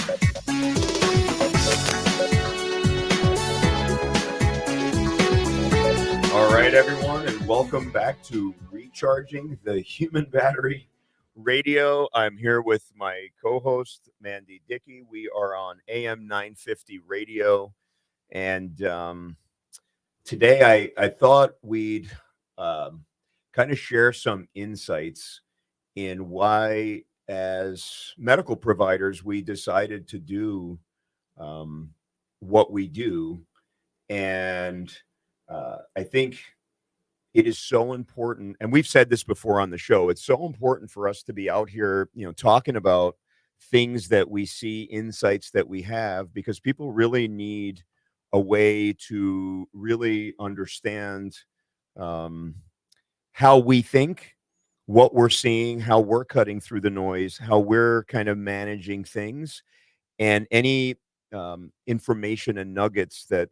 All right, everyone, and welcome back to Recharging the Human Battery Radio. I'm here with my co-host, Mandi, Dickey. We are on AM 950 radio, and today I thought we'd kind of share some insights in why, as medical providers, we decided to do what we do. And I think it is so important, and we've said this before on the show, it's so important for us to be out here, talking about things that we see, insights that we have, because people really need a way to really understand how we think, what we're seeing, how we're cutting through the noise, how we're kind of managing things, and any information and nuggets that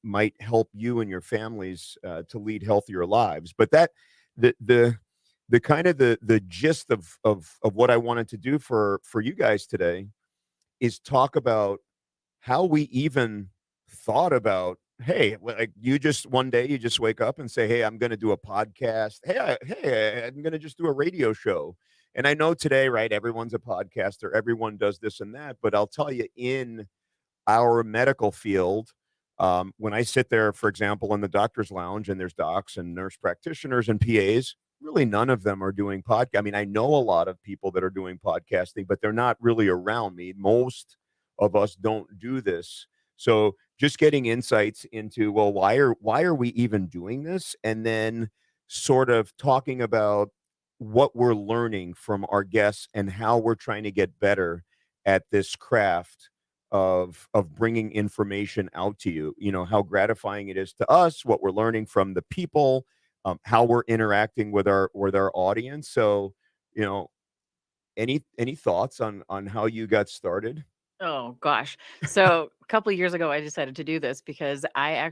might help you and your families to lead healthier lives. But that the kind of the gist of what I wanted to do for you guys today is talk about how we even thought about, hey, like you just one day you just wake up and say, hey, I'm going to do a podcast. Hey, I'm going to just do a radio show. And I know today, right, everyone's a podcaster, everyone does this and that, but I'll tell you, in our medical field, when I sit there, for example, in the doctor's lounge, and there's docs and nurse practitioners and PAs, really none of them are doing podcast. I mean, I know a lot of people that are doing podcasting, but they're not really around me. Most of us don't do this. So just getting insights into, well, why are we even doing this? And then sort of talking about what we're learning from our guests and how we're trying to get better at this craft of bringing information out to you, how gratifying it is to us, what we're learning from the people, how we're interacting with our audience. So, any thoughts on how you got started? Oh gosh. So a couple of years ago, I decided to do this because I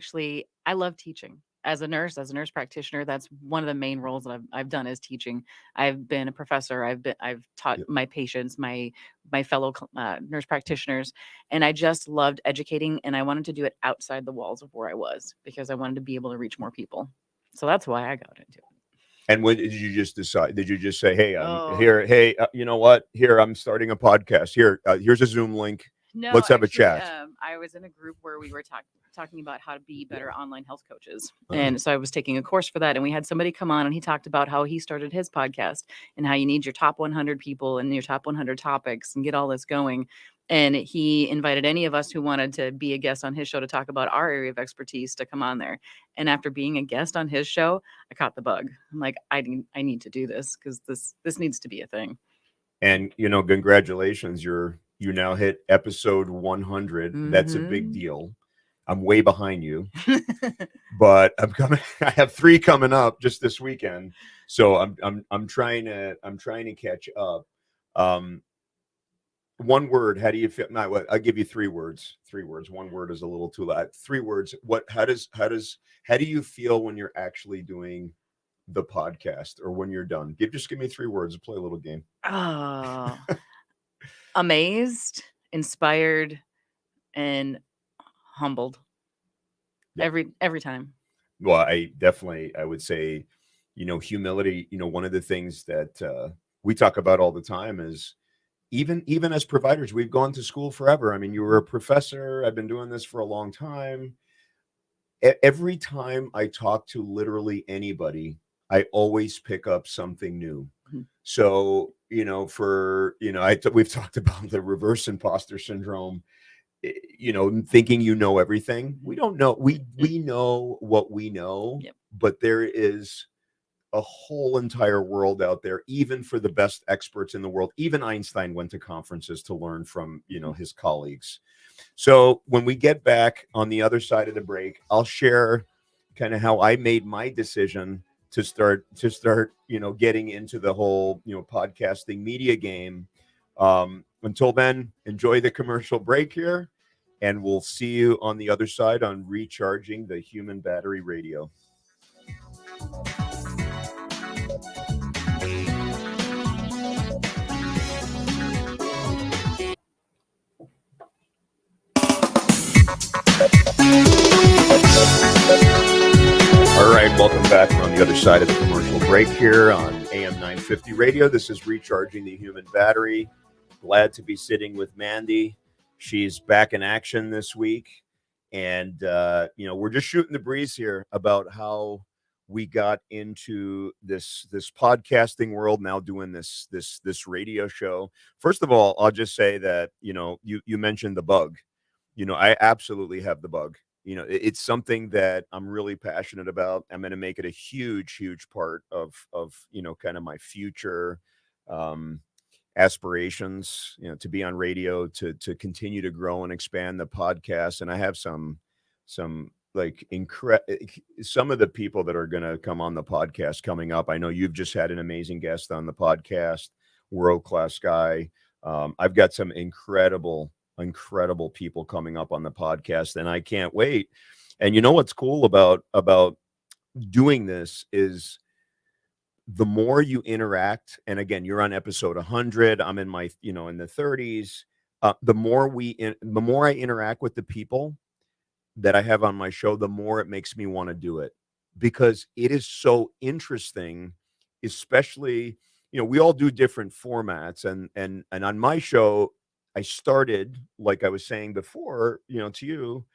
love teaching. As a nurse practitioner, that's one of the main roles that I've done is teaching. I've been a professor. I've taught Yep. my patients, my fellow nurse practitioners, and I just loved educating. And I wanted to do it outside the walls of where I was because I wanted to be able to reach more people. So that's why I got into it. And when did you just decide? Did you just say, "Hey, Oh here, hey, you know what? Here, I'm starting a podcast. Here's a Zoom link. no, Let's have a actually, chat." I was in a group where we were talking about how to be Yeah. better online health coaches. Uh-huh. And so I was taking a course for that. And we had somebody come on and he talked about how he started his podcast and how you need your top 100 people and your top 100 topics and get all this going. And he invited any of us who wanted to be a guest on his show to talk about our area of expertise to come on there. And after being a guest on his show, I caught the bug. I'm like, I need to do this because this needs to be a thing. And congratulations, you now hit episode 100. That's a big deal. I'm way behind you, but I have 3 coming up just this weekend, so I'm trying to catch up. One word. How do you feel? No, I'll give you 3 words. 3 words. One word is a little too loud. 3 words. How do you feel when you're actually doing the podcast or when you're done? Just give me 3 words. Play a little game. Oh, amazed, inspired, and humbled. Yeah. Every time. Well, I would say, humility, one of the things that we talk about all the time is even as providers, we've gone to school forever. I mean, you were a professor. I've been doing this for a long time. Every time I talk to literally anybody, I always pick up something new. Mhm. So, we've talked about the reverse imposter syndrome, thinking everything. We don't know. We know what we know, Yep. but there is a whole entire world out there, even for the best experts in the world. Even Einstein went to conferences to learn from, his colleagues. So when we get back on the other side of the break, I'll share kind of how I made my decision to start, getting into the whole, podcasting media game. Until then, enjoy the commercial break here, and we'll see you on the other side on Recharging the Human Battery Radio. welcome back. We're on the other side of the commercial break here on AM 950 radio. This is Recharging the Human Battery. Glad to be sitting with Mandi. She's back in action this week. And, we're just shooting the breeze here about how we got into this podcasting world, now doing this radio show. First of all, I'll just say that, you mentioned the bug. I absolutely have the bug. It's something that I'm really passionate about. I'm going to make it a huge part of kind of my future aspirations, to be on radio, to continue to grow and expand the podcast. And I have some like some of the people that are going to come on the podcast coming up. I know you've just had an amazing guest on the podcast, world-class guy. I've got some incredible people coming up on the podcast, and I can't wait. And what's cool about doing this is the more you interact, and again, you're on episode 100, I'm in my in the 30s. The more I interact with the people that I have on my show, the more it makes me want to do it, because it is so interesting. Especially, we all do different formats, and on my show, I started, like I was saying before, to you,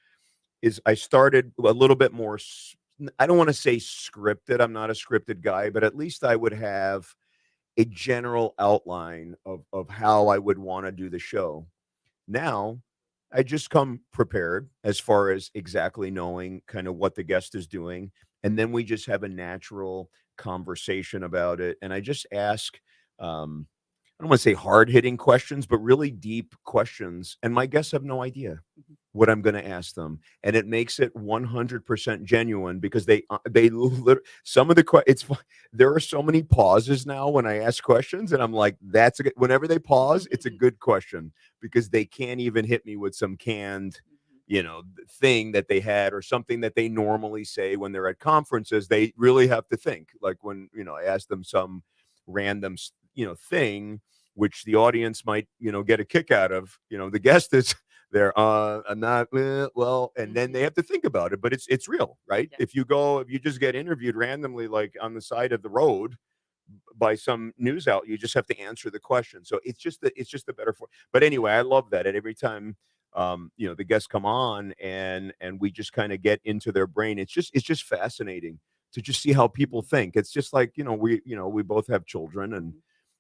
is I started a little bit more. I don't want to say scripted. I'm not a scripted guy, but at least I would have a general outline of how I would want to do the show. Now, I just come prepared as far as exactly knowing kind of what the guest is doing. And then we just have a natural conversation about it. And I just ask, I don't want to say hard hitting questions, but really deep questions. And my guests have no idea what I'm going to ask them. And it makes it 100% genuine, because some of the, there are so many pauses now when I ask questions, and I'm like, whenever they pause, it's a good question, because they can't even hit me with some canned, thing that they had, or something that they normally say when they're at conferences. They really have to think, like when, I ask them some random, thing, which the audience might, get a kick out of, the guest is there, I'm not, well, and then they have to think about it, but it's real, right? Yeah. If you just get interviewed randomly, like on the side of the road by some news outlet, you just have to answer the question. So it's just a better form. But anyway, I love that. And every time, the guests come on and we just kind of get into their brain, it's just fascinating to just see how people think. It's just like, we both have children, and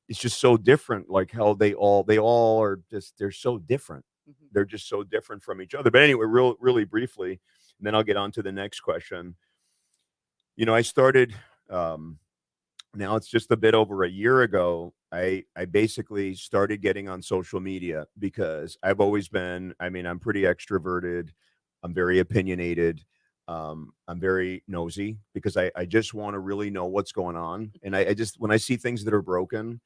it's just so different, like how they all are just, they're so different. They're just so different from each other. But anyway, really briefly, and then I'll get on to the next question. I started, now it's just a bit over a year ago, I basically started getting on social media, because I've always been, I'm pretty extroverted. I'm very opinionated. I'm very nosy, because I just want to really know what's going on. And I just, when I see things that are broken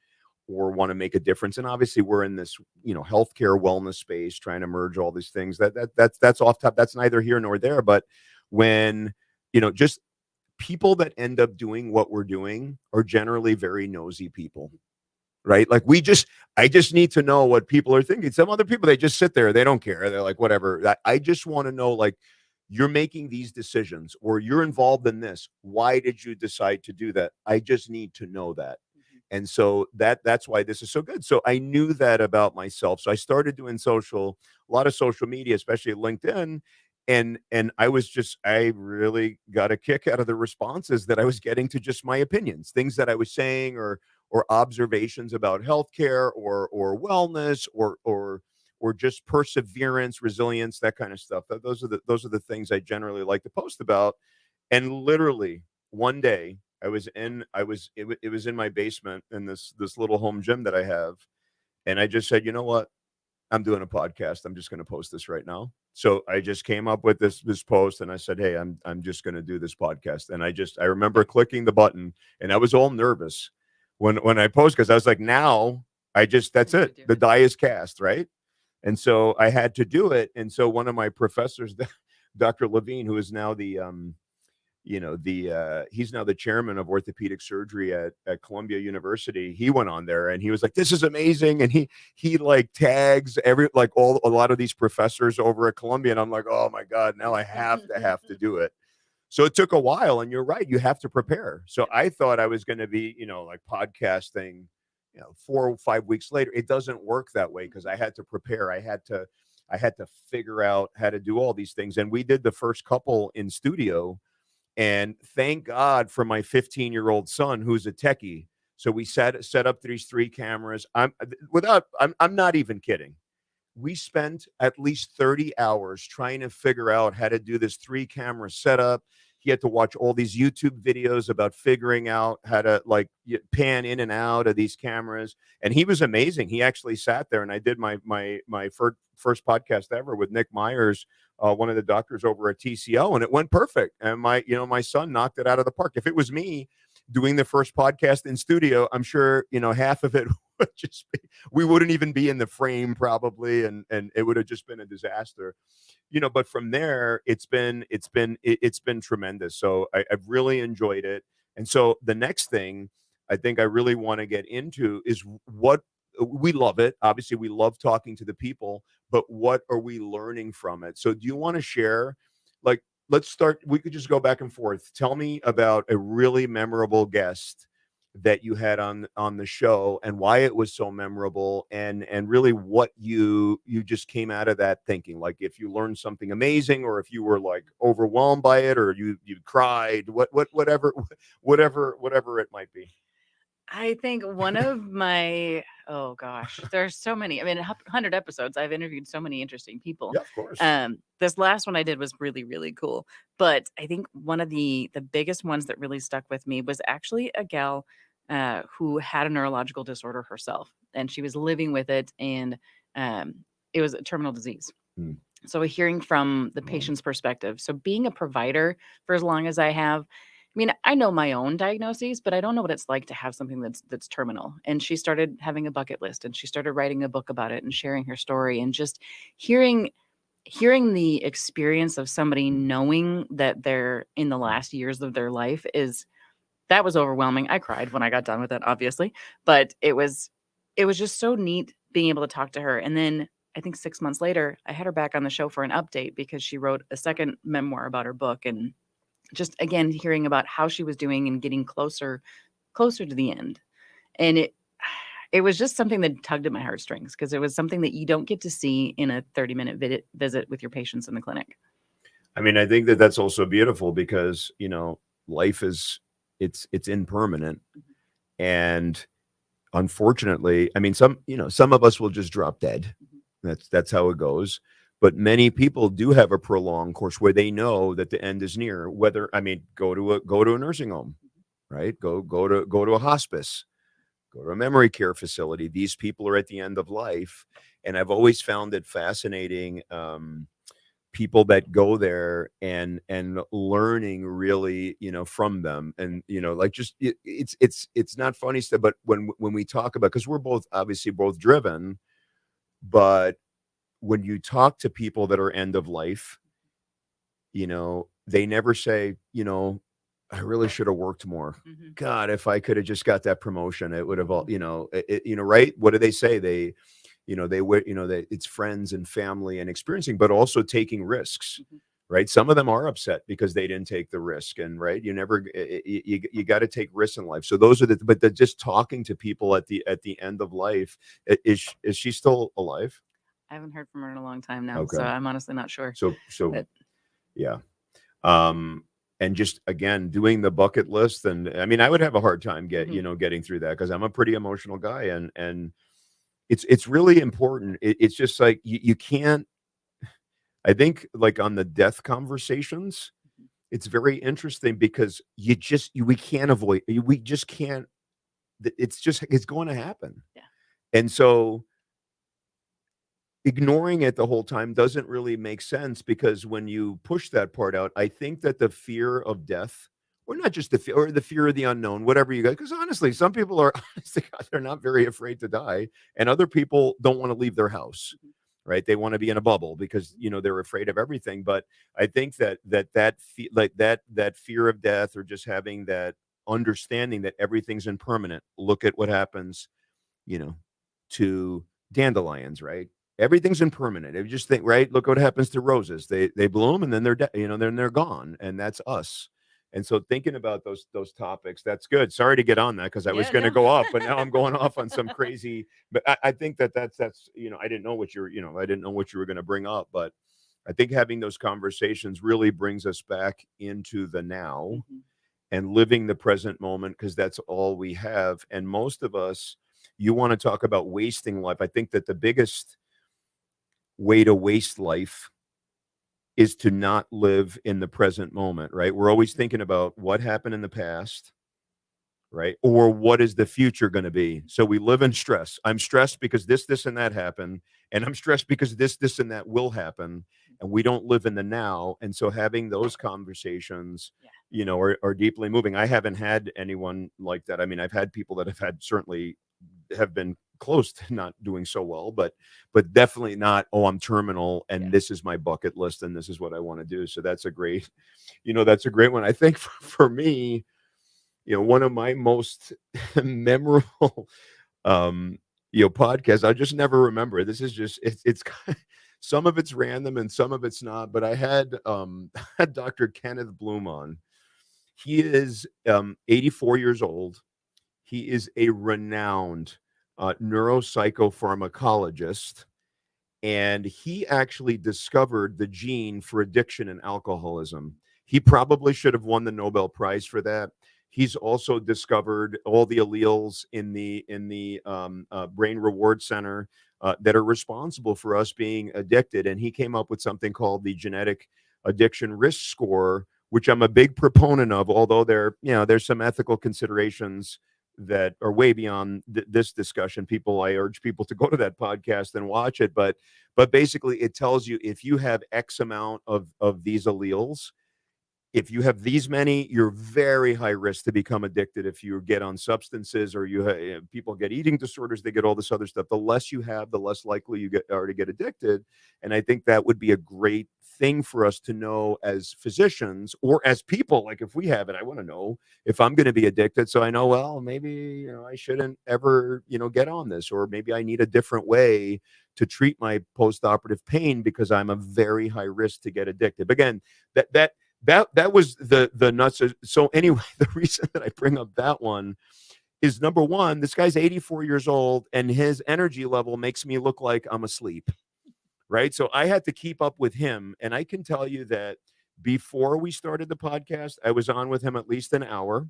or want to make a difference, and obviously we're in this, healthcare wellness space, trying to merge all these things, that's off top. That's neither here nor there. But when, just people that end up doing what we're doing are generally very nosy people, right? Like I just need to know what people are thinking. Some other people, they just sit there, they don't care. They're like, whatever. I just want to know, like, you're making these decisions, or you're involved in this. Why did you decide to do that? I just need to know that. And so that's why this is so good. So I knew that about myself. So I started doing a lot of social media, especially LinkedIn. And I really got a kick out of the responses that I was getting to just my opinions, things that I was saying, or observations about healthcare, or wellness, or just perseverance, resilience, that kind of stuff. Those are the things I generally like to post about. And literally one day, it was in my basement, in this little home gym that I have, and I just said, you know what? I'm doing a podcast. I'm just going to post this right now. So I just came up with this post, and I said, hey, I'm just going to do this podcast. And I remember clicking the button, and I was all nervous when I post, because I was like, now that's it. The die is cast, right? And so I had to do it. And so one of my professors, Dr. Levine, who is now he's now the chairman of orthopedic surgery at Columbia University. He went on there and he was like, this is amazing. And he like tags a lot of these professors over at Columbia. And I'm like, oh my God, now I have to do it. So it took a while, and you're right, you have to prepare. So Yep. I thought I was going to be, like podcasting, 4 or 5 weeks later. It doesn't work that way because Mhm. I had to prepare. I had to figure out how to do all these things. And we did the first couple in studio, and thank God for my 15-year-old son who's a techie. So we set up these three cameras. I'm not even kidding. We spent at least 30 hours trying to figure out how to do this three camera setup. He had to watch all these YouTube videos about figuring out how to like pan in and out of these cameras. And he was amazing. He actually sat there, and I did my first podcast ever with Nick Myers, one of the doctors over at TCO, and it went perfect. And my son knocked it out of the park. If it was me doing the first podcast in studio, I'm sure, half of it would just be, we wouldn't even be in the frame probably, and it would have just been a disaster. But from there, it's been tremendous. So I've really enjoyed it. And so the next thing I think I really want to get into is what we love it. Obviously, we love talking to the people, but what are we learning from it? So do you want to share, like, let's start, we could just go back and forth. Tell me about a really memorable guest that you had on the show, and why it was so memorable, and really what you just came out of that thinking, like if you learned something amazing, or if you were like overwhelmed by it, or you cried, whatever whatever it might be. I think one of my oh gosh, there's so many. I mean, 100 episodes. I've interviewed so many interesting people. Yeah, of course. This last one I did was really, really cool. But I think one of the biggest ones that really stuck with me was actually a gal who had a neurological disorder herself, and she was living with it, and um, it was a terminal disease. Mm, So hearing from the wow. patient's perspective. So being a provider for as long as I have, I mean, I know my own diagnoses, but I don't know what it's like to have something that's terminal. And she started having a bucket list, and she started writing a book about it and sharing her story, and just hearing hearing the experience of somebody knowing that they're in the last years of their life is that was overwhelming. I cried when I got done with it, obviously, but it was just so neat being able to talk to her. And then I think 6 months later, I had her back on the show for an update because she wrote a second memoir about her book, and just again hearing about how she was doing and getting closer to the end. And it was just something that tugged at my heartstrings because it was something that you don't get to see in a 30-minute visit with your patients in the clinic. I mean, I think that that's also beautiful because, life is, it's impermanent. Mhm. And unfortunately, I mean, some of us will just drop dead. Mhm. That's how it goes. But many people do have a prolonged course where they know that the end is near. Whether, I mean, go to a nursing home, right? Go to a hospice, go to a memory care facility. These people are at the end of life, and I've always found it fascinating. People that go there and learning really, from them, and like, just it's not funny stuff, but when we talk about, because we're both obviously both driven, but when you talk to people that are end of life, they never say, I really should have worked more. Mhm. God, if I could have just got that promotion, it would have all, Mhm. right? What do they say? They it's friends and family and experiencing, but also taking risks, Mhm. right? Some of them are upset because they didn't take the risk, and right, you never, you got to take risks in life. So those are but just talking to people at the end of life. Is she still alive? I haven't heard from her in a long time now, so Okay. I'm honestly not sure. So But yeah. Um, and just again doing the bucket list, and I mean, I would have a hard time mhm. getting through that because I'm a pretty emotional guy, and it's really important. It's just like you can't. I think, like, on the death conversations, Mhm. it's very interesting because we can't avoid, we just can't. It's going to happen, Yeah. and so ignoring it the whole time doesn't really make sense, because when you push that part out, I think that the fear of death, or not just the fear, or the fear of the unknown, whatever you got, because honestly, some people are honestly, they're not very afraid to die, and other people don't want to leave their house, Mhm. right? They want to be in a bubble because they're afraid of everything. But I think that fear of death, or just having that understanding that everything's impermanent. Look at what happens, you know, to dandelions, right? Everything's impermanent. If you just think, right, look what happens to roses. They bloom and then then they're gone, and that's us. And so thinking about those topics, that's good. Sorry to get on that because I was Yeah, going to no. go off, but now I'm going off on some crazy. But I think that's I didn't know what I didn't know what you were going to bring up, but I think having those conversations really brings us back into the now Mhm. and living the present moment because that's all we have. And most of us, you want to talk about wasting life. I think that the biggest way to waste life is to not live in the present moment, right? We're always thinking about what happened in the past, right? Or what is the future going to be? So we live in stress. I'm stressed because this, and that happened. And I'm stressed because this, and that will happen. And we don't live in the now. And so having those conversations, Yeah. are deeply moving. I haven't had anyone like that. I mean, I've had people that have had certainly have been close to not doing so well, but definitely not, oh, I'm terminal Yeah. and this is my bucket list and this is what I want to do. So that's a great, that's a great one. I think for me, one of my most memorable podcasts, I just never remember. This is just it's some of it's random and some of it's not, but I had had Dr. Kenneth Bloom on. He is 84 years old. He is a renowned neuropsychopharmacologist, and he actually discovered the gene for addiction and alcoholism. He probably should have won the Nobel Prize for that. He's also discovered all the alleles in the brain reward center that are responsible for us being addicted, and he came up with something called the genetic addiction risk score, which I'm a big proponent of. Although there's some ethical considerations that are way beyond this discussion. I urge people to go to that podcast and watch it. But basically, it tells you if you have X amount of these alleles, if you have these many, you're very high risk to become addicted. If you get on substances or people get eating disorders, they get all this other stuff. The less you have, the less likely you are to get addicted. And I think that would be a great thing for us to know as physicians or as people. Like if we have it, I want to know if I'm going to be addicted. So I know, well, maybe, I shouldn't ever, get on this, or maybe I need a different way to treat my post-operative pain because I'm a very high risk to get addicted. But again, that was the nuts. So anyway, the reason that I bring up that one is, number one, this guy's 84 years old and his energy level makes me look like I'm asleep, right? So I had to keep up with him. And I can tell you that before we started the podcast, I was on with him at least an hour.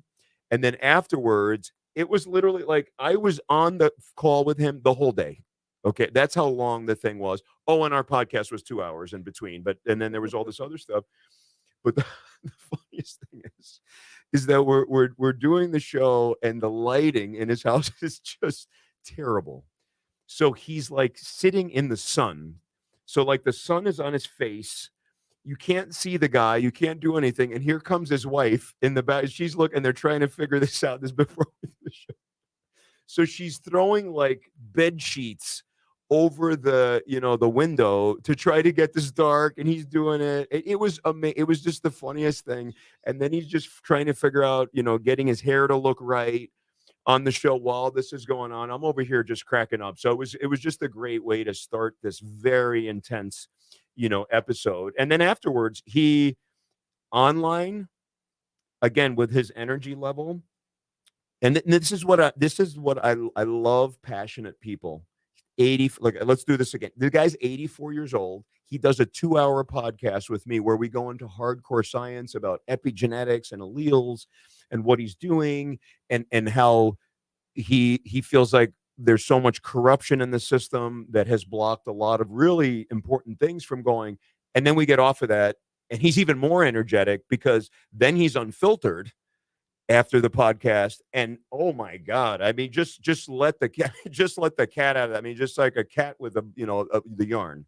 And then afterwards, it was literally like I was on the call with him the whole day. Okay, that's how long the thing was. Oh, and our podcast was 2 hours in between. And then there was all this other stuff. But the funniest thing is that we're doing the show and the lighting in his house is just terrible. So he's like sitting in the sun. So like the sun is on his face. You can't see the guy. You can't do anything. And here comes his wife in the back. She's looking. They're trying to figure this out. This before the show. So she's throwing like bed sheets over the window to try to get this dark, and he's doing it. It was amazing. It was just the funniest thing. And then he's just trying to figure out, getting his hair to look right on the show while this is going on. I'm over here just cracking up. So it was just a great way to start this very intense, episode. And then afterwards, he online again with his energy level. And this is what I love passionate people. 80 Like, let's do this again. The guy's 84 years old. He does a 2-hour podcast with me where we go into hardcore science about epigenetics and alleles and what he's doing and how he feels like there's so much corruption in the system that has blocked a lot of really important things from going. And then we get off of that and he's even more energetic because then he's unfiltered after the podcast. And oh my god, I mean, just let the cat just let the cat out of that. I mean, just like a cat with the yarn.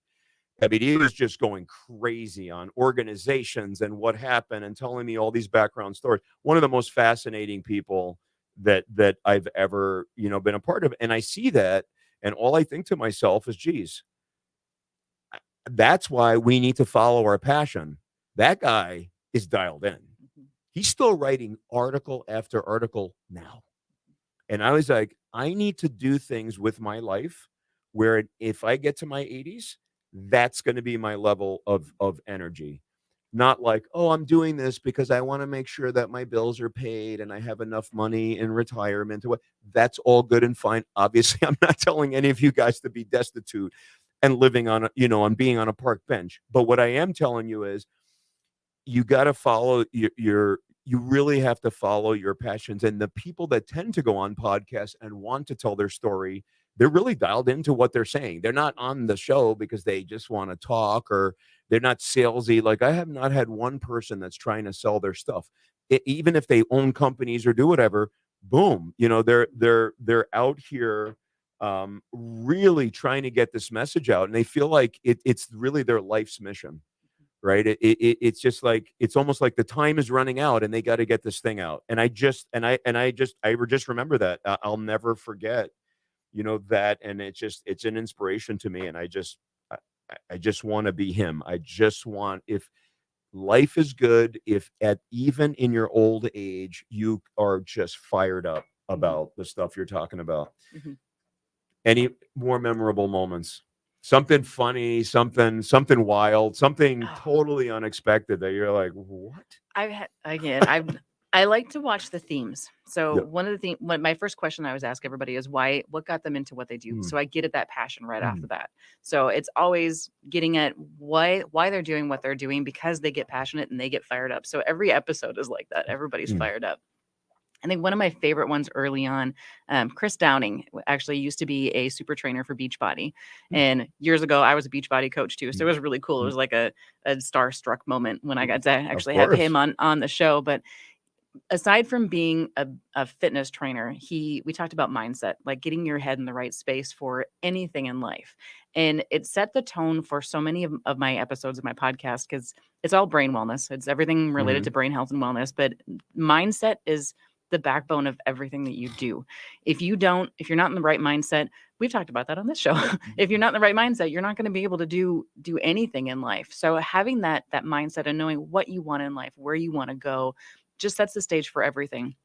I mean, he was just going crazy on organizations and what happened and telling me all these background stories. One of the most fascinating people that I've ever been a part of. And I see that, and all I think to myself is, geez, that's why we need to follow our passion. That guy is dialed in. Mhm. He's still writing article after article now. And I was like, I need to do things with my life where if I get to my 80s, that's going to be my level of energy. Not like, oh, I'm doing this because I want to make sure that my bills are paid and I have enough money in retirement. That's all good and fine. Obviously, I'm not telling any of you guys to be destitute and living on, on being on a park bench. But what I am telling you is you got to follow you really have to follow your passions. And the people that tend to go on podcasts and want to tell their story, they're really dialed into what they're saying. They're not on the show because they just want to talk, or they're not salesy. Like, I have not had one person that's trying to sell their stuff. Even if they own companies or do whatever, boom, they're out here really trying to get this message out, and they feel like it's really their life's mission. Right? It's just like, it's almost like the time is running out and they got to get this thing out. And I just remember that. I'll never forget, that. And it's an inspiration to me. And I just want to be him. I just want, if life is good, if at even in your old age, you are just fired up about the stuff you're talking about. Mhm. Any more memorable moments? Something funny, something wild, something Oh, totally unexpected that you're like, "What?" I like to watch the themes. So Yeah. one of the my first question I always ask everybody is what got them into what they do. Mm, So I get at that passion right off the mm, bat. So it's always getting at why they're doing what they're doing, because they get passionate and they get fired up. So every episode is like that. Everybody's mm, fired up. I think one of my favorite ones early on, Chris Downing actually used to be a super trainer for Beachbody. mm, And years ago, I was a Beachbody coach too. So it mm, was really cool. It mm, was like a starstruck moment when I mm. got to Of actually have him course. on the show. But aside from being a fitness trainer, we talked about mindset, like getting your head in the right space for anything in life. And it set the tone for so many of my episodes of my podcast, because it's all brain wellness. It's everything related to Mhm. brain health and wellness, but mindset is the backbone of everything that you do. If you're not in the right mindset, we've talked about that on this show. If you're not in the right mindset, you're not going to be able to do anything in life. So having that mindset and knowing what you want in life, where you want to go, just sets the stage for everything.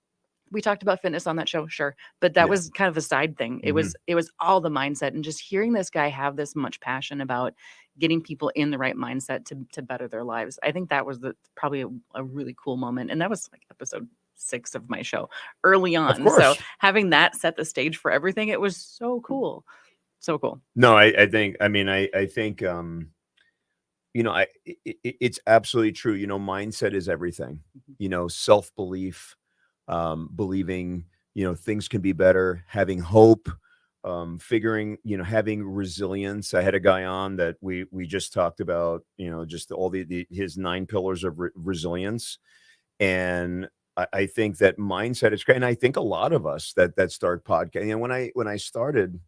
We talked about fitness on that show, sure, but that Yeah. was kind of a side thing. It was Mhm. it was all the mindset, and just hearing this guy have this much passion about getting people in the right mindset to better their lives. I think that was probably a really cool moment, and that was like episode 6 of my show early Of on. So course. having that set the stage for everything, it was so cool. So cool. No, I think, it's absolutely true. Mindset is everything. Mhm. Self-belief, believing, things can be better, having hope, having resilience. I had a guy on that we just talked about, just all his 9 pillars of resilience. And I think that mindset is great. And I think a lot of us that start podcast, when I started,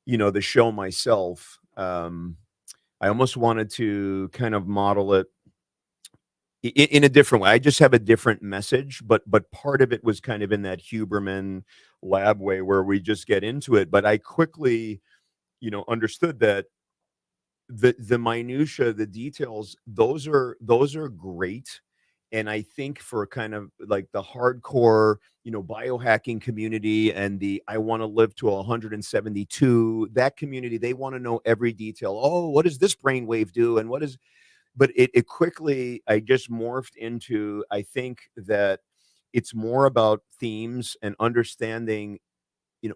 the show myself, I almost wanted to kind of model it in a different way. I just have a different message, but part of it was kind of in that Huberman lab way where we just get into it. But I quickly, understood that the minutia, the details, those are great. And I think for kind of like the hardcore, biohacking community, and the I want to live to 172, that community, they want to know every detail. Oh, what does this brainwave do? And what is but it quickly, I just morphed into, I think that it's more about themes and understanding,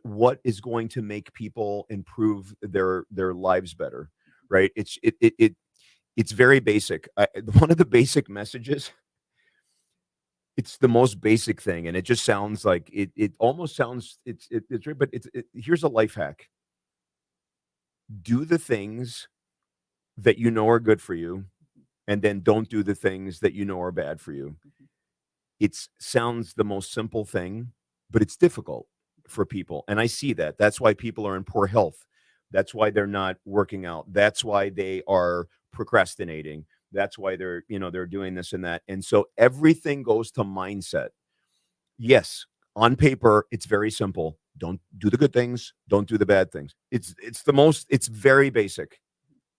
what is going to make people improve their lives better, right? It's very basic. One of the basic messages, it's the most basic thing, and it just sounds like it almost sounds it's but here's a life hack. Do the things that you know are good for you, and then don't do the things that you know are bad for you. It sounds the most simple thing, but it's difficult for people, and I see that. That's why people are in poor health. That's why they're not working out. That's why they are procrastinating. That's why they're doing this and that. And so everything goes to mindset. Yes, on paper, it's very simple. Don't do the good things, don't do the bad things. It's very basic.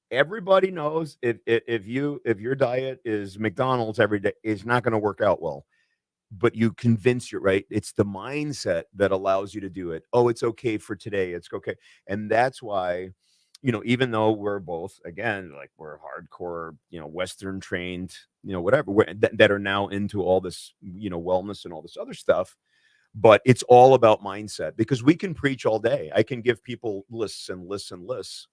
Everybody knows if your diet is McDonald's every day, it's not going to work out well. but you convince you, right? It's the mindset that allows you to do it. Oh, it's okay for today. It's okay. And that's why, even though we're both, again, like we're hardcore, Western trained, whatever, that are now into all this, wellness and all this other stuff. But it's all about mindset because we can preach all day. I can give people lists and lists and lists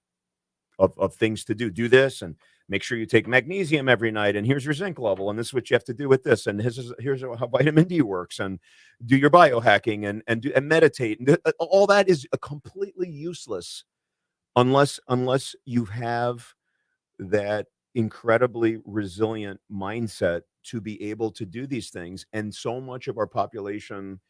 of things to do. Do this and make sure you take magnesium every night. And here's your zinc level. And this is what you have to do with this. And here's how vitamin D works. And do your biohacking and meditate. And all that is completely useless unless you have that incredibly resilient mindset to be able to do these things. And so much of our population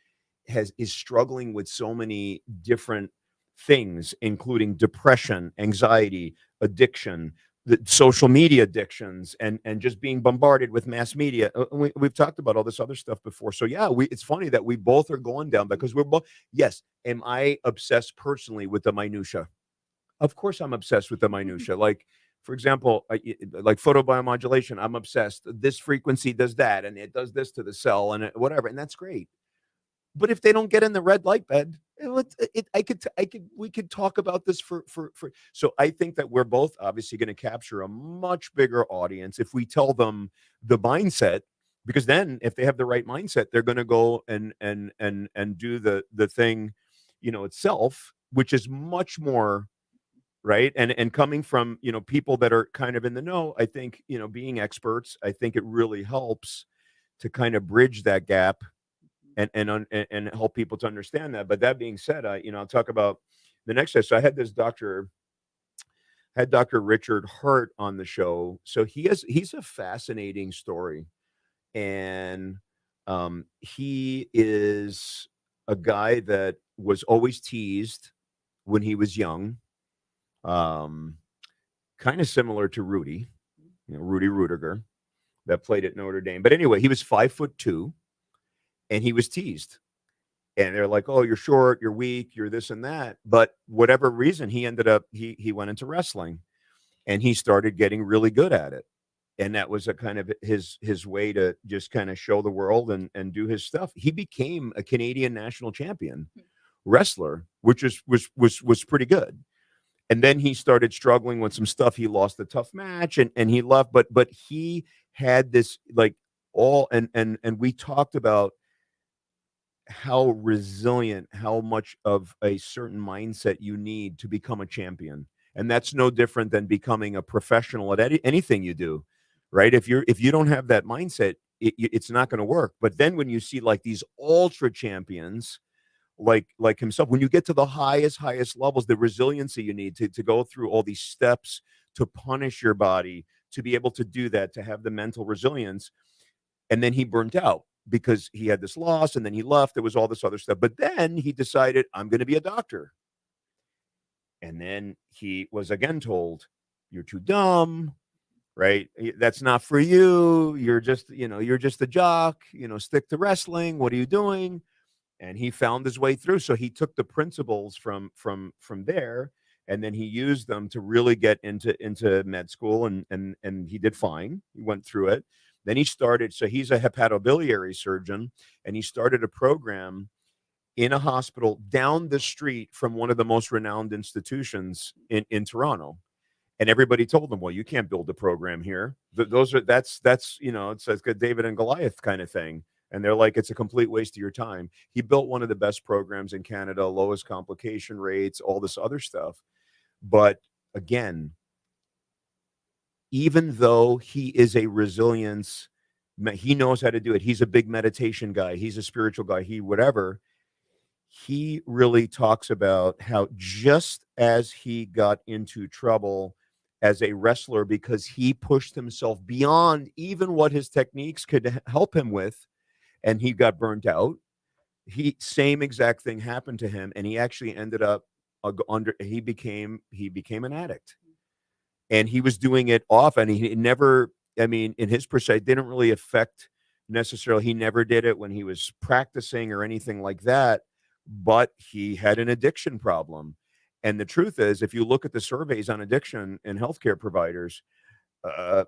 is struggling with so many different things, including depression, anxiety, addiction, the social media addictions, and just being bombarded with mass media. We've talked about all this other stuff before. So yeah, it's funny that we both are going down because we're both. Yes, am I obsessed personally with the minutia? Of course, I'm obsessed with the minutia. Like, for example, like photobiomodulation, I'm obsessed. This frequency does that, and it does this to the cell, and whatever, and that's great. But if they don't get in the red light bed, we could talk about this for. So I think that we're both obviously going to capture a much bigger audience if we tell them the mindset, because then if they have the right mindset, they're going to go and do the thing, itself, which is much more right. And coming from people that are kind of in the know, I think being experts, I think it really helps to kind of bridge that gap and help people to understand that. But that being said, I'll talk about the next day. So I had Dr. Richard Hart on the show. So he's a fascinating story, and he is a guy that was always teased when he was young, um, kind of similar to Rudy, Rudy Rudiger that played at Notre Dame. But anyway, he was 5'2", and he was teased. And they're like, "Oh, you're short, you're weak, you're this and that." But whatever reason, he ended up he went into wrestling, and he started getting really good at it. And that was a kind of his way to just kind of show the world and do his stuff. He became a Canadian national champion wrestler, which was pretty good. And then he started struggling with some stuff. He lost a tough match and he left, but he had this like all and we talked about how resilient, how much of a certain mindset you need to become a champion. And that's no different than becoming a professional at anything you do, right? If you don't have that mindset, it's not going to work. But then when you see like these ultra champions, like himself, when you get to the highest levels, the resiliency you need to go through all these steps to punish your body, to be able to do that, to have the mental resilience. And then he burnt out because he had this loss and then he left. There was all this other stuff. But then he decided, I'm going to be a doctor. And then he was again told, you're too dumb, right? That's not for you. You're just a jock, stick to wrestling. What are you doing? And he found his way through. So he took the principles from there, and then he used them to really get into med school, and he did fine. He went through it. Then he started. So he's a hepatobiliary surgeon, and he started a program in a hospital down the street from one of the most renowned institutions in Toronto. And everybody told him, "Well, you can't build a program here. That's it's like a David and Goliath kind of thing." And they're like, "It's a complete waste of your time." He built one of the best programs in Canada, lowest complication rates, all this other stuff. But again, even though he is a resilience, he knows how to do it. He's a big meditation guy. He's a spiritual guy. He whatever. He really talks about how just as he got into trouble as a wrestler because he pushed himself beyond even what his techniques could help him with, and he got burnt out. Same exact thing happened to him, and he actually ended up he became an addict, and he was doing it off, and he never. I mean, in his perspective, didn't really affect necessarily. He never did it when he was practicing or anything like that, but he had an addiction problem. And the truth is, if you look at the surveys on addiction and healthcare providers,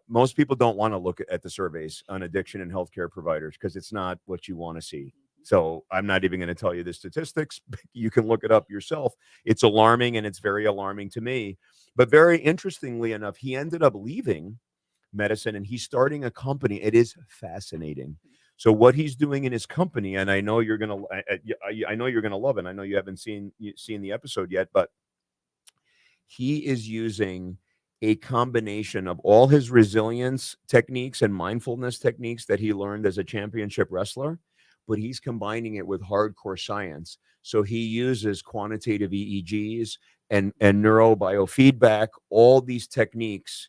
most people don't want to look at the surveys on addiction and healthcare providers because it's not what you want to see. So I'm not even going to tell you the statistics. You can look it up yourself. It's alarming, and it's very alarming to me. But very interestingly enough, he ended up leaving medicine and he's starting a company. It is fascinating. So what he's doing in his company, and I know you're gonna, I know you're gonna love it. I know you haven't seen the episode yet, but he is using a combination of all his resilience techniques and mindfulness techniques that he learned as a championship wrestler, but he's combining it with hardcore science. So he uses quantitative EEGs and neurobiofeedback, all these techniques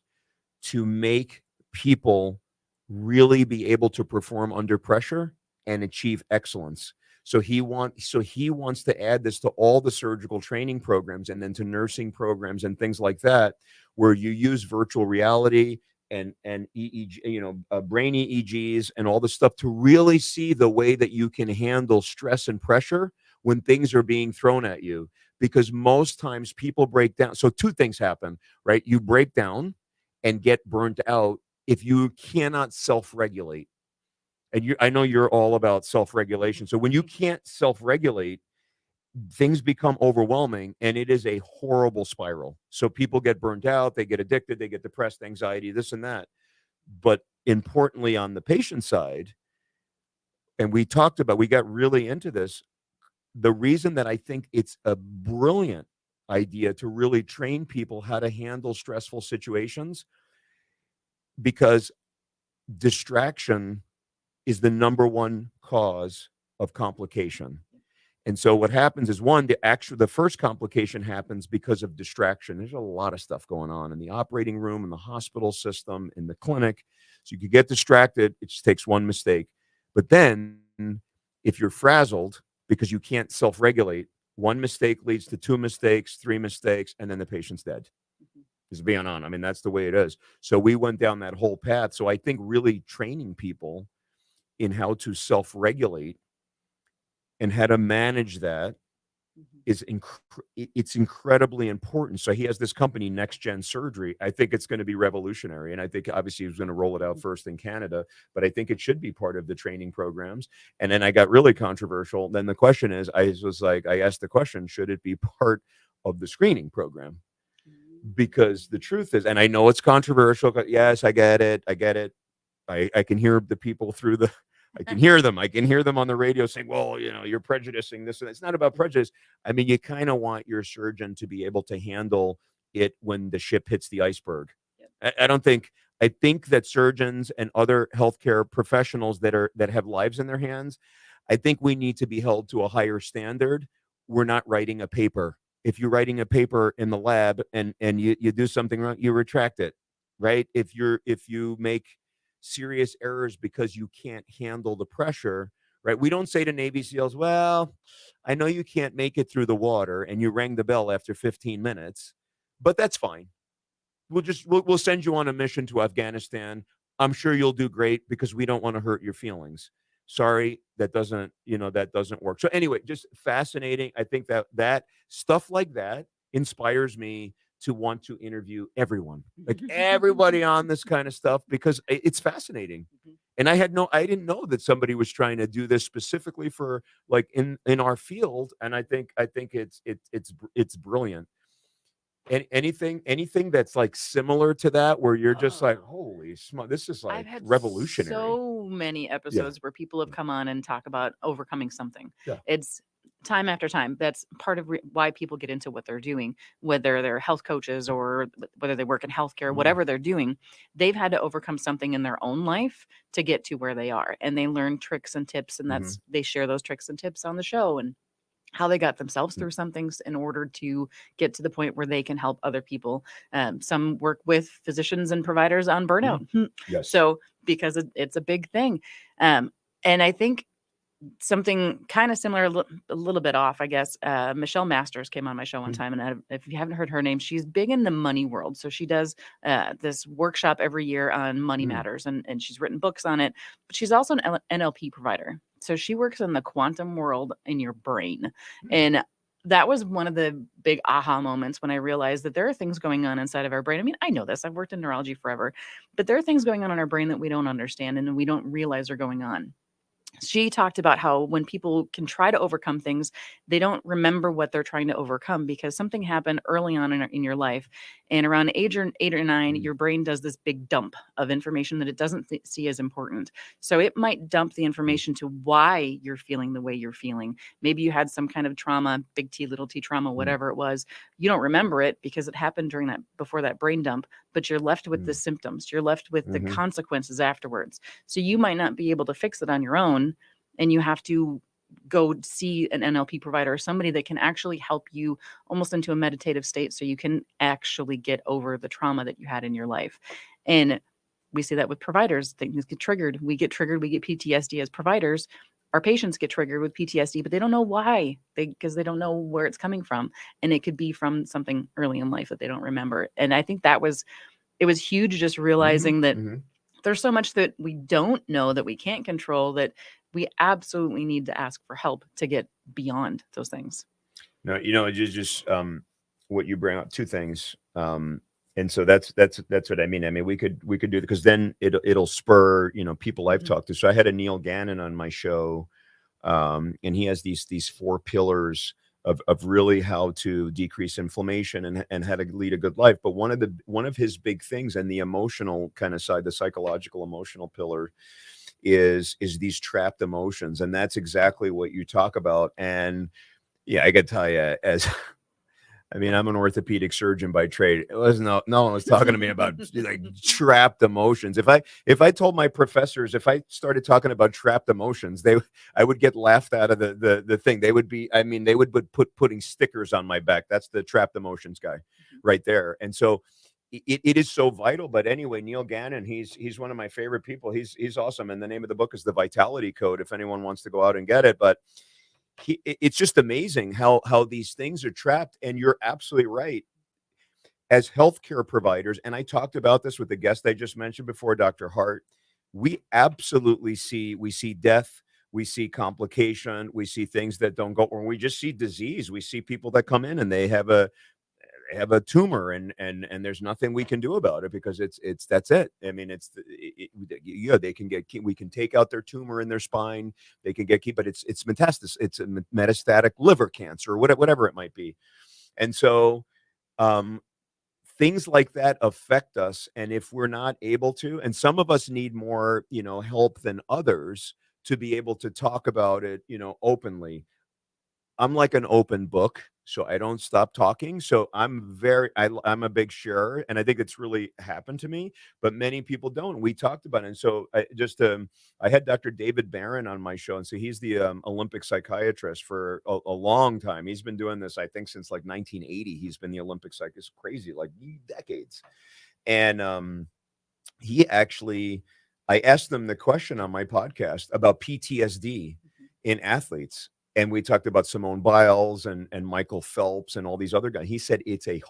to make people really be able to perform under pressure and achieve excellence. So he wants to add this to all the surgical training programs and then to nursing programs and things like that, where you use virtual reality and EEG, brain EEGs and all the stuff to really see the way that you can handle stress and pressure when things are being thrown at you. Because most times people break down. So two things happen, right? You break down and get burnt out if you cannot self-regulate. And I know you're all about self-regulation. So when you can't self-regulate, things become overwhelming and it is a horrible spiral. So people get burnt out, they get addicted, they get depressed, anxiety, this and that. But importantly, on the patient side, and we got really into this, the reason that I think it's a brilliant idea to really train people how to handle stressful situations, because distraction is the number one cause of complication. And so what happens is, one, the first complication happens because of distraction. There's a lot of stuff going on in the operating room, in the hospital system, in the clinic. So you could get distracted. It just takes one mistake. But then if you're frazzled because you can't self-regulate, one mistake leads to two mistakes, three mistakes, and then the patient's dead. Just being on. I mean, that's the way it is. So we went down that whole path. So I think really training people in how to self-regulate and how to manage that is it's incredibly important. So he has this company, Next Gen Surgery. I think it's going to be revolutionary, and I think obviously he was going to roll it out first in Canada, but I think it should be part of the training programs. And then I got really controversial. Then the question is, I asked the question, should it be part of the screening program? Because the truth is, and I know it's controversial, but yes, I get it. I can hear the people through the I can hear them. I can hear them on the radio saying, well, you're prejudicing this. And it's not about prejudice. I mean, you kind of want your surgeon to be able to handle it when the ship hits the iceberg. Yep. I think that surgeons and other healthcare professionals that have lives in their hands, I think we need to be held to a higher standard. We're not writing a paper. If you're writing a paper in the lab and you do something wrong, you retract it, right? If you make serious errors because you can't handle the pressure, right? We don't say to Navy SEALs, well, I know you can't make it through the water and you rang the bell after 15 minutes, but that's fine. We'll send you on a mission to Afghanistan. I'm sure you'll do great because we don't want to hurt your feelings. Sorry, that doesn't work. So anyway, just fascinating. I think that stuff like that inspires me to want to interview everyone, like everybody on this kind of stuff, because it's fascinating. And I didn't know that somebody was trying to do this specifically for like in our field. And I think it's brilliant. And anything that's like similar to that, where you're just like, holy smokes, this is like I've had revolutionary. so many episodes where people have come on and talk about overcoming something. Yeah. It's time after time. That's part of why people get into what they're doing, whether they're health coaches or whether they work in healthcare, whatever they're doing. They've had to overcome something in their own life to get to where they are, and they learn tricks and tips, and they share those tricks and tips on the show, and how they got themselves through some things in order to get to the point where they can help other people. Some work with physicians and providers on burnout. Yes. So because it's a big thing. And I think something kind of similar, a little bit off, I guess. Michelle Masters came on my show one time, and if you haven't heard her name, she's big in the money world. So she does this workshop every year on money matters, and she's written books on it. But she's also an NLP provider. So she works in the quantum world in your brain. And that was one of the big aha moments when I realized that there are things going on inside of our brain. I mean, I know this. I've worked in neurology forever, but there are things going on in our brain that we don't understand and we don't realize are going on. She talked about how when people can try to overcome things, they don't remember what they're trying to overcome because something happened early on in your life. And around age or 8 or 9, Mm, your brain does this big dump of information that it doesn't see as important. So it might dump the mm, information to why you're feeling the way you're feeling. Maybe you had some kind of trauma, big T, little t trauma, mm, whatever it was. You don't remember it because it happened during that, before that brain dump, but you're left with the mm, symptoms. You're left with the mhm, consequences afterwards. So you might not be able to fix it on your own, and you have to go see an NLP provider or somebody that can actually help you almost into a meditative state so you can actually get over the trauma that you had in your life. And we see that with providers. Things get triggered. We get triggered. We get PTSD as providers. Our patients get triggered with PTSD, but they don't know why. Because they don't know where it's coming from. And it could be from something early in life that they don't remember. And I think it was huge just mhm, realizing that mhm. there's so much that we don't know that we can't control that we absolutely need to ask for help to get beyond those things. No, just what you bring up, 2 things. And so that's what I mean. I mean, we could do, because then it'll spur, people I've Mhm. talked to. So I had a Neil Gannon on my show, and he has these 4 pillars of really how to decrease inflammation and how to lead a good life. But one of his big things, and the emotional kind of side, the psychological emotional pillar, is these trapped emotions, and that's exactly what you talk about. And yeah, I gotta tell you, as I mean, I'm an orthopedic surgeon by trade. It was no one was talking to me about like trapped emotions. If I told my professors, if I started talking about trapped emotions, I would get laughed out of the thing. They would be, I mean, they would putting stickers on my back. That's the trapped emotions guy right there. And so it is so vital. But anyway, Neil Gannon, he's one of my favorite people. He's awesome. And the name of the book is The Vitality Code, if anyone wants to go out and get it. But it's just amazing how these things are trapped. And you're absolutely right. As healthcare providers, and I talked about this with the guest I just mentioned before, Dr. Hart, we see death, we see complication, we see things that don't go, or we just see disease. We see people that come in and they have a tumor, and there's nothing we can do about it, because it's that's it. I mean, yeah, they can get, we can take out their tumor in their spine, they can get, but it's metastasis, it's a metastatic liver cancer, or whatever it might be. And so um things like that affect us. And if we're not able to, and some of us need more, help than others, to be able to talk about it, openly. I'm like an open book, so I don't stop talking. So I'm a big sharer, and I think it's really happened to me, but many people don't. We talked about it. And so I had Dr. David Barron on my show, and so he's the Olympic psychiatrist for a long time. He's been doing this, I think, since like 1980. He's been the Olympic psychiatrist, crazy, like decades. And he actually, I asked them the question on my podcast about PTSD in athletes. And we talked about Simone Biles and Michael Phelps and all these other guys. He said it's a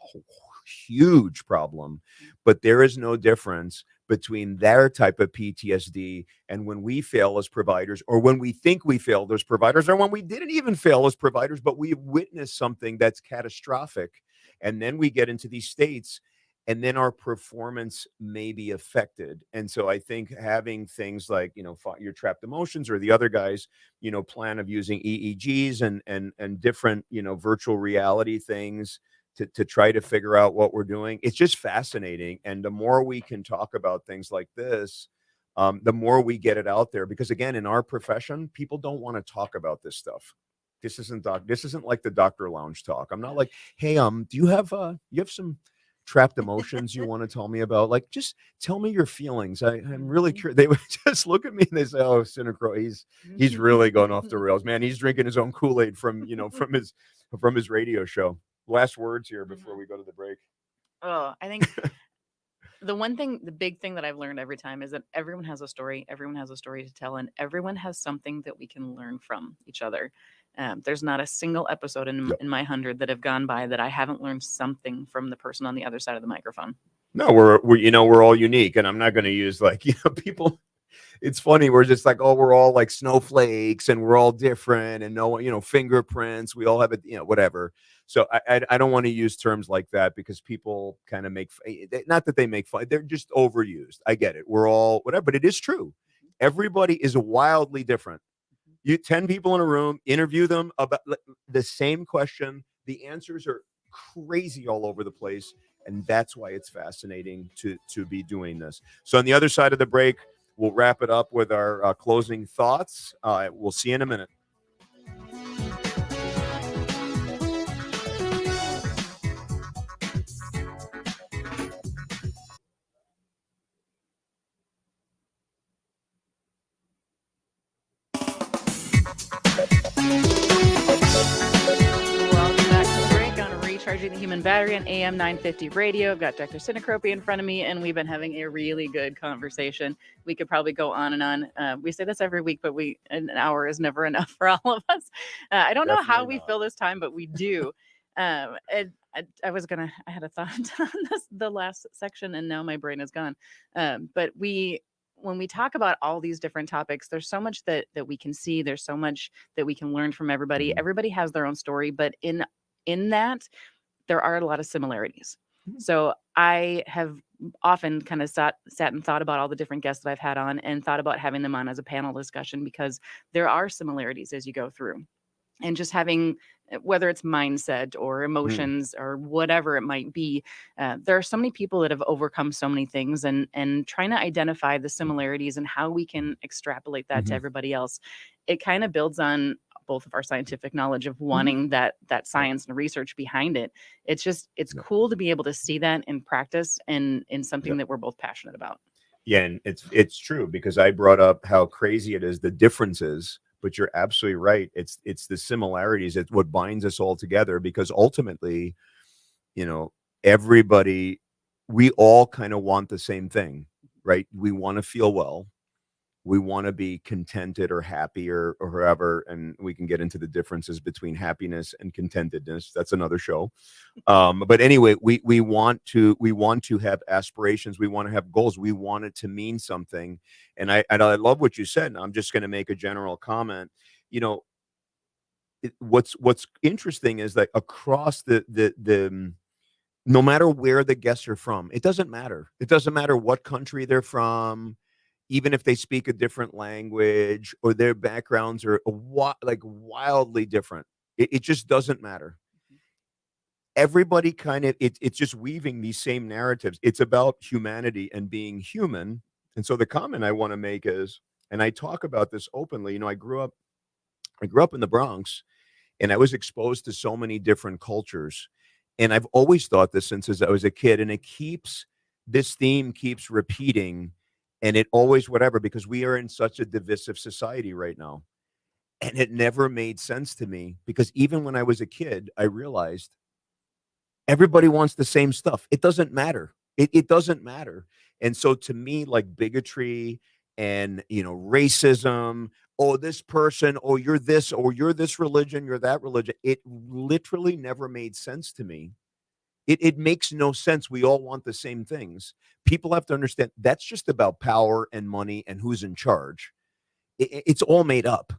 huge problem, but there is no difference between their type of PTSD and when we fail as providers, or when we think we failed as providers, or when we didn't even fail as providers, but we witnessed something that's catastrophic. And then we get into these states, and then our performance may be affected. And so I think having things like, your trapped emotions, or the other guys, plan of using EEGs and different, virtual reality things to try to figure out what we're doing. It's just fascinating. And the more we can talk about things like this, the more we get it out there. Because again, in our profession, people don't want to talk about this stuff. This isn't like the doctor lounge talk. I'm not like, hey, do you have some trapped emotions you want to tell me about? Like, just tell me your feelings. I'm really Mhm. curious. They would just look at me and they say, oh, Sinicropi, he's really going off the rails, man. He's drinking his own Kool-Aid from, from his radio show. Last words here before Mhm. we go to the break. Oh, I think the big thing that I've learned every time is that everyone has a story. Everyone has a story to tell, and everyone has something that we can learn from each other. There's not a single episode in my 100 that have gone by that I haven't learned something from the person on the other side of the microphone. No, we're all unique, and I'm not going to use like, people. it's funny. We're just like, oh, we're all like snowflakes and we're all different and no one, fingerprints. We all have it, whatever. So I don't want to use terms like that because people kind of not that they make fun, they're just overused. I get it. We're all whatever, but it is true. Everybody is wildly different. You 10 people in a room, interview them about the same question. The answers are crazy all over the place. And that's why it's fascinating to be doing this. So on the other side of the break, we'll wrap it up with our closing thoughts. We'll see you in a minute. Welcome back to the break on Recharging the Human Battery on AM 950 radio. I've got Dr. Sinicropi in front of me, and we've been having a really good conversation. We could probably go on and on. We say this every week, but an hour is never enough for all of us. I don't know how we fill this time, but we do. And I had a thought on the last section, and now my brain is gone. But when we talk about all these different topics, there's so much that we can see. There's so much that we can learn from everybody. Everybody has their own story, but in that, there are a lot of similarities. So I have often kind of sat and thought about all the different guests that I've had on and thought about having them on as a panel discussion because there are similarities as you go through. And just having, whether it's mindset or emotions or whatever it might be, there are so many people that have overcome so many things, and trying to identify the similarities and how we can extrapolate that to everybody else. It kind of builds on both of our scientific knowledge of wanting that science and research behind it. It's cool to be able to see that in practice and in something that we're both passionate about. Yeah, and it's true because I brought up how crazy it is, the differences, but you're absolutely right. It's the similarities. It's what binds us all together because ultimately, everybody, we all kind of want the same thing, right? We want to feel well. We want to be contented or happy or whoever, and we can get into the differences between happiness and contentedness. That's another show. But anyway, we want to have aspirations. We want to have goals. We want it to mean something. And I love what you said. And I'm just going to make a general comment. What's interesting is that across the no matter where the guests are from, it doesn't matter. It doesn't matter what country they're from. Even if they speak a different language or their backgrounds are like wildly different, it just doesn't matter. Everybody kind of it's just weaving these same narratives. It's about humanity and being human. And so the comment I want to make is, and I talk about this openly, I grew up in the Bronx and I was exposed to so many different cultures. And I've always thought this since I was a kid, and this theme keeps repeating. And it always whatever, because we are in such a divisive society right now. And it never made sense to me because even when I was a kid, I realized everybody wants the same stuff. It doesn't matter. It doesn't matter. And so to me, like bigotry and, racism, oh, this person, oh, you're this, or you're this religion, you're that religion. It literally never made sense to me. It makes no sense. We all want the same things. People have to understand that's just about power and money and who's in charge. It's all made up.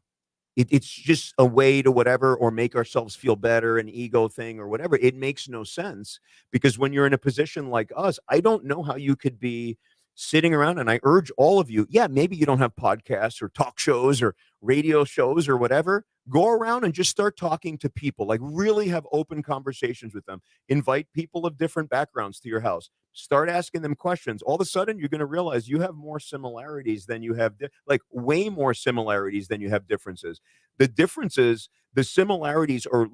It's just a way to whatever, or make ourselves feel better, an ego thing or whatever. It makes no sense because when you're in a position like us, I don't know how you could be sitting around, and I urge all of you, yeah, maybe you don't have podcasts or talk shows or radio shows or whatever. Go around and just start talking to people, like really have open conversations with them. Invite people of different backgrounds to your house. Start asking them questions. All of a sudden, you're going to realize you have more similarities than you have, like way more similarities than you have differences. The differences, the similarities are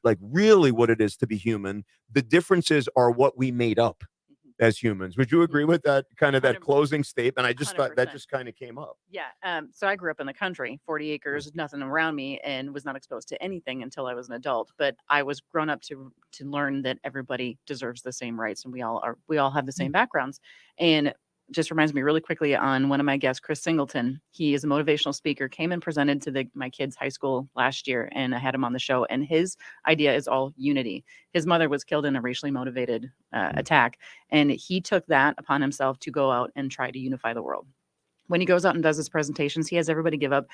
like really what it is to be human. The differences are what we made up as humans. Would you agree with that kind of that closing statement? I just thought that just kind of came up. Yeah. So I grew up in the country, 40 acres, nothing around me, and was not exposed to anything until I was an adult. But I was grown up to learn that everybody deserves the same rights, and we all have the same backgrounds. And just reminds me really quickly on one of my guests, Chris Singleton. He is a motivational speaker, came and presented to my kids' high school last year, and I had him on the show. And his idea is all unity. His mother was killed in a racially motivated attack, and he took that upon himself to go out and try to unify the world. when he goes out and does his presentations, he has everybody get up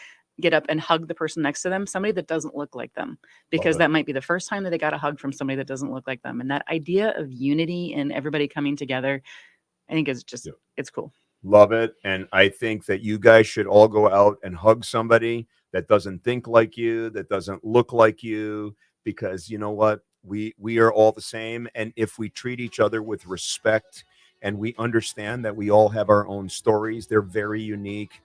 and hug the person next to them, somebody that doesn't look like them, Love because it. that might be the first time that they got a hug from somebody that doesn't look like them. And that idea of unity and everybody coming together, I think is just, Yeah. it's cool. Love it. And I think that you guys should all go out and hug somebody that doesn't think like you, that doesn't look like you, because you know what? We are all the same. And if we treat each other with respect and we understand that we all have our own stories, they're very unique.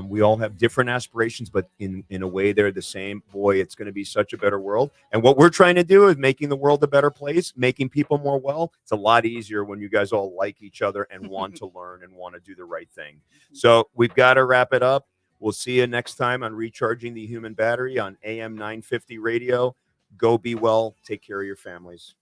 We all have different aspirations, but in a way they're the same. Boy, it's going to be such a better world. And what we're trying to do is making the world a better place, making people more well. It's a lot easier when you guys all like each other and want to learn and want to do the right thing. So we've got to wrap it up. We'll see you next time on Recharging the Human Battery on AM 950 Radio. Go be well. Take care of your families.